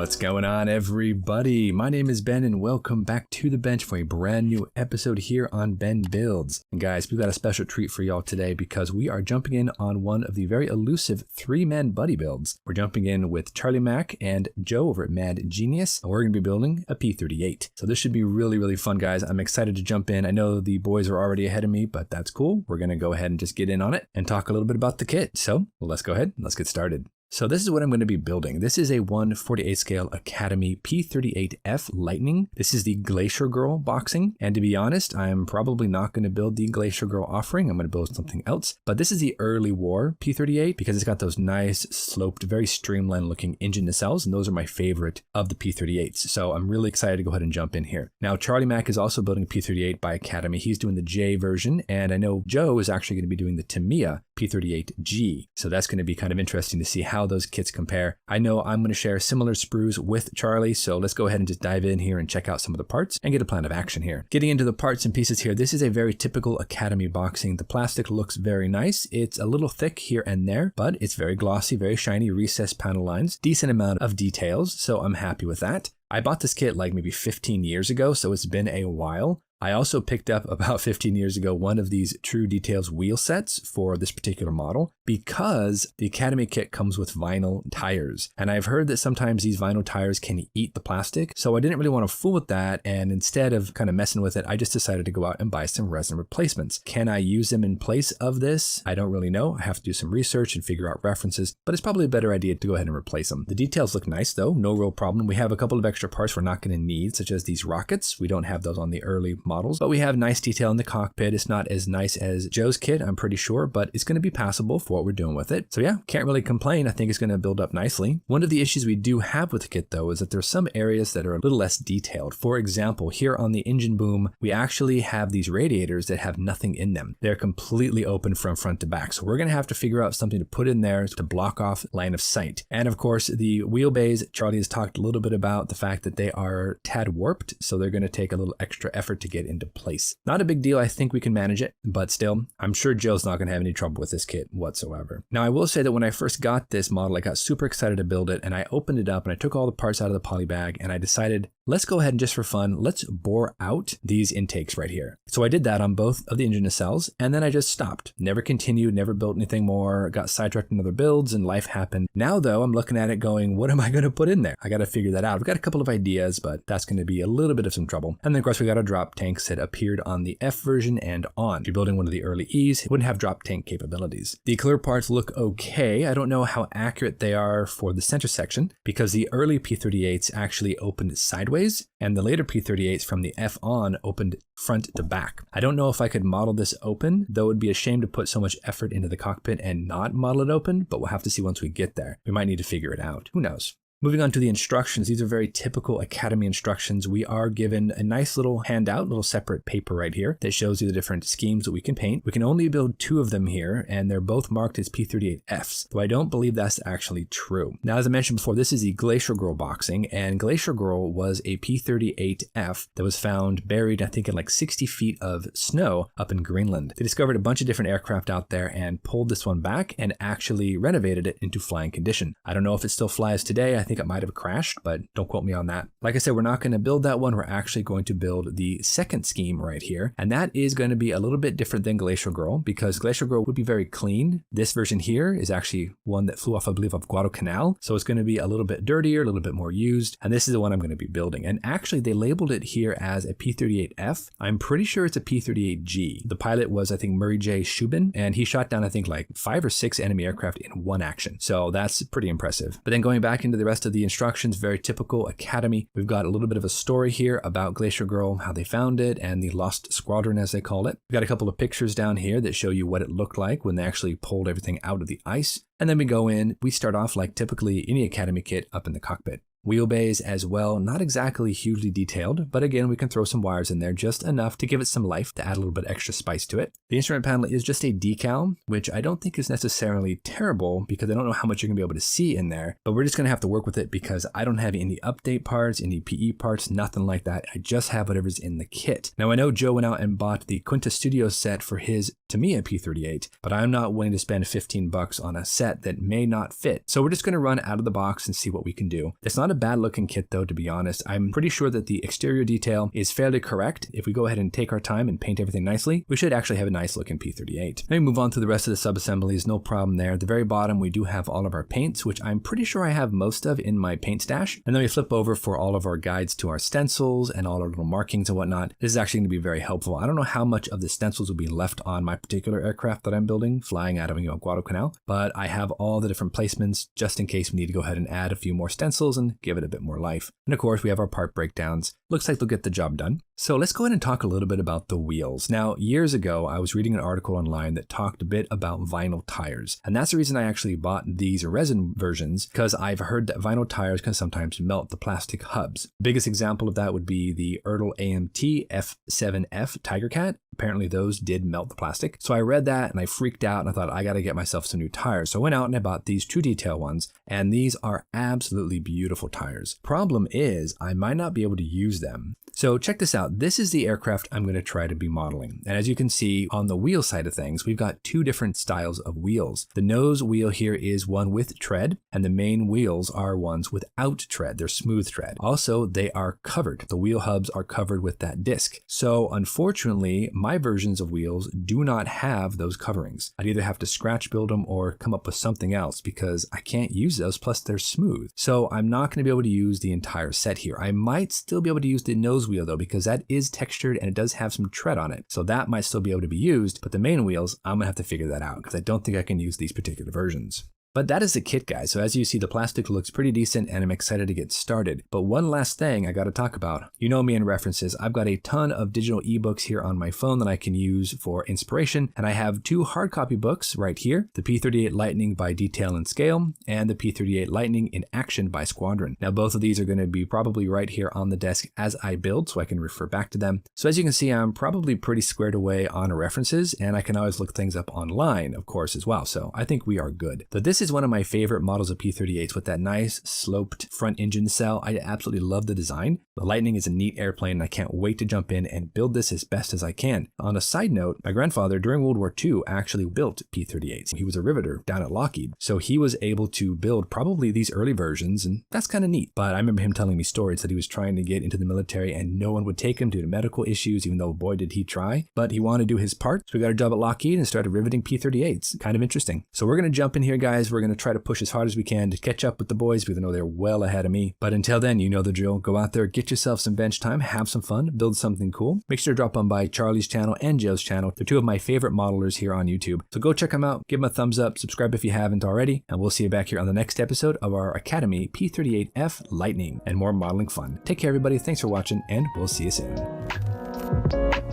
What's going on, everybody? My name is Ben and welcome back to the bench for a brand new episode here on Ben Builds. And guys, we've got a special treat for y'all today because we are jumping in on one of the very elusive three-man buddy builds. We're jumping in with Charlie Mac and Joe over at Mad Genius. We're going to be building a P-38. So this should be really fun, guys. I'm excited to jump in. I know the boys are already ahead of me, but that's cool. We're going to go ahead and just get in on it and talk a little bit about the kit. So let's go ahead and let's get started. So this is what I'm going to be building. This is a 1/48 scale Academy P-38F Lightning. This is the Glacier Girl boxing. And to be honest, I'm probably not going to build the Glacier Girl offering. I'm going to build something else. But this is the early war P-38 because it's got those nice sloped, very streamlined looking engine nacelles. And those are my favorite of the P-38s. So I'm really excited to go ahead and jump in here. Now, Charlie Mac is also building a P-38 by Academy. He's doing the J version. And I know Joe is actually going to be doing the Tamiya P-38G. So that's going to be kind of interesting to see how those kits compare. I know I'm going to share similar sprues with Charlie, so let's go ahead and just dive in here and check out some of the parts and get a plan of action here. Getting into the parts and pieces here, this is a very typical Academy boxing. The plastic looks very nice. It's a little thick here and there, but it's very glossy, very shiny, recessed panel lines, decent amount of details, so I'm happy with that. I bought this kit like maybe 15 years ago, so it's been a while. I also picked up about 15 years ago one of these True Details wheel sets for this particular model because the Academy kit comes with vinyl tires. And I've heard that sometimes these vinyl tires can eat the plastic. So I didn't really want to fool with that. And instead of kind of messing with it, I just decided to go out and buy some resin replacements. Can I use them in place of this? I don't really know. I have to do some research and figure out references, but it's probably a better idea to go ahead and replace them. The details look nice though, no real problem. We have a couple of extra parts we're not going to need, such as these rockets. We don't have those on the early models, but we have nice detail in the cockpit. It's not as nice as Joe's kit, I'm pretty sure, but it's going to be passable for what we're doing with it. So yeah, can't really complain. I think it's going to build up nicely. One of the issues we do have with the kit though is that there's some areas that are a little less detailed. For example, here on the engine boom, we actually have these radiators that have nothing in them. They're completely open from front to back. So we're going to have to figure out something to put in there to block off line of sight. And of course, the wheelbase, Charlie has talked a little bit about the fact that they are tad warped. So they're going to take a little extra effort to get into place. Not a big deal. I think we can manage it, but still, I'm sure Joe's not going to have any trouble with this kit whatsoever. Now, I will say that when I first got this model, I got super excited to build it and I opened it up and I took all the parts out of the poly bag and I decided, let's go ahead and just for fun, let's bore out these intakes right here. So I did that on both of the engine nacelles and then I just stopped. Never continued, never built anything more, got sidetracked in other builds and life happened. Now though, I'm looking at it going, what am I going to put in there? I got to figure that out. I've got a couple of ideas, but that's going to be a little bit of some trouble. And then of course we got our drop tanks that appeared on the F version and on. If you're building one of the early E's, it wouldn't have drop tank capabilities. The clear parts look okay. I don't know how accurate they are for the center section because the early P-38s actually opened sideways and the later P-38s from the F on opened front to back. I don't know if I could model this open, though it would be a shame to put so much effort into the cockpit and not model it open, but we'll have to see once we get there. We might need to figure it out. Who knows? Moving on to the instructions, these are very typical Academy instructions. We are given a nice little handout, little separate paper right here that shows you the different schemes that we can paint. We can only build 2 of them here, and they're both marked as P-38Fs, though I don't believe that's actually true. Now, as I mentioned before, this is the Glacier Girl boxing, and Glacier Girl was a P-38F that was found buried, I think, in like 60 feet of snow up in Greenland. They discovered a bunch of different aircraft out there and pulled this one back and actually renovated it into flying condition. I don't know if it still flies today. I think it might have crashed, but don't quote me on that. Like I said, we're not going to build that one. We're actually going to build the second scheme right here. And that is going to be a little bit different than Glacier Girl because Glacier Girl would be very clean. This version here is actually one that flew off, I believe, of Guadalcanal. So it's going to be a little bit dirtier, a little bit more used. And this is the one I'm going to be building. And actually they labeled it here as a P-38F. I'm pretty sure it's a P-38G. The pilot was, I think, Murray J. Shubin, and he shot down, I think, like 5 or 6 enemy aircraft in one action. So that's pretty impressive. But then going back into the rest of the instructions, very typical Academy. We've got a little bit of a story here about Glacier Girl, how they found it, and the Lost Squadron, as they call it. We've got a couple of pictures down here that show you what it looked like when they actually pulled everything out of the ice. And then we go in, we start off like typically any Academy kit up in the cockpit. Wheelbase as well, not exactly hugely detailed, but again, we can throw some wires in there just enough to give it some life, to add a little bit extra spice to it. The instrument panel is just a decal, which I don't think is necessarily terrible because I don't know how much you're gonna be able to see in there, but we're just gonna have to work with it because I don't have any update parts, any PE parts, nothing like that. I just have whatever's in the kit. Now I know Joe went out and bought the Quinta Studio set for his Tamiya P-38, but I'm not willing to spend $15 on a set that may not fit. So we're just gonna run out of the box and see what we can do. It's not a bad looking kit though, to be honest. I'm pretty sure that the exterior detail is fairly correct. If we go ahead and take our time and paint everything nicely, we should actually have a nice looking P-38. Let me move on through the rest of the sub-assemblies, no problem there. At the very bottom, we do have all of our paints, which I'm pretty sure I have most of in my paint stash. And then we flip over for all of our guides to our stencils and all our little markings and whatnot. This is actually going to be very helpful. I don't know how much of the stencils will be left on my particular aircraft that I'm building, flying out of Guadalcanal, but I have all the different placements just in case we need to go ahead and add a few more stencils and give it a bit more life. And of course, we have our part breakdowns. Looks like they'll get the job done. So let's go ahead and talk a little bit about the wheels. Now, years ago, I was reading an article online that talked a bit about vinyl tires. And that's the reason I actually bought these resin versions, because I've heard that vinyl tires can sometimes melt the plastic hubs. Biggest example of that would be the Ertl AMT F7F Tiger Cat. Apparently those did melt the plastic. So I read that and I freaked out and I thought I got to get myself some new tires. So I went out and I bought these True Detail ones, and these are absolutely beautiful tires. Problem is, I might not be able to use them. So check this out. This is the aircraft I'm going to try to be modeling. And as you can see on the wheel side of things, we've got two different styles of wheels. The nose wheel here is one with tread, and the main wheels are ones without tread. They're smooth tread. Also, they are covered. The wheel hubs are covered with that disc. So unfortunately, my versions of wheels do not have those coverings. I'd either have to scratch build them or come up with something else because I can't use those, plus they're smooth. So I'm not going to be able to use the entire set here. I might still be able to use the nose wheel though, because that is textured and it does have some tread on it. So that might still be able to be used, but the main wheels, I'm gonna have to figure that out because I don't think I can use these particular versions. But that is the kit, guys. So as you see, the plastic looks pretty decent and I'm excited to get started. But one last thing I got to talk about. You know me in references. I've got a ton of digital ebooks here on my phone that I can use for inspiration. And I have two hard copy books right here, the P-38 Lightning by Detail and Scale and the P-38 Lightning in Action by Squadron. Now, both of these are going to be probably right here on the desk as I build so I can refer back to them. So as you can see, I'm probably pretty squared away on references and I can always look things up online, of course, as well. So I think we are good. So this is one of my favorite models of P-38s with that nice sloped front engine cell. I absolutely love the design. The Lightning is a neat airplane and I can't wait to jump in and build this as best as I can. On a side note, my grandfather during World War II actually built P-38s. He was a riveter down at Lockheed. So he was able to build probably these early versions and that's kind of neat. But I remember him telling me stories that he was trying to get into the military and no one would take him due to medical issues, even though boy did he try. But he wanted to do his part. So we got a job at Lockheed and started riveting P-38s. Kind of interesting. So we're going to jump in here, guys. We're going to try to push as hard as we can to catch up with the boys, even though they're well ahead of me. But until then, you know the drill. Go out there, get yourself some bench time, have some fun, build something cool. Make sure to drop on by Charlie's channel and Joe's channel. They're two of my favorite modelers here on YouTube. So go check them out, give them a thumbs up, subscribe if you haven't already, and we'll see you back here on the next episode of our Academy P-38F Lightning and more modeling fun. Take care, everybody. Thanks for watching, and we'll see you soon.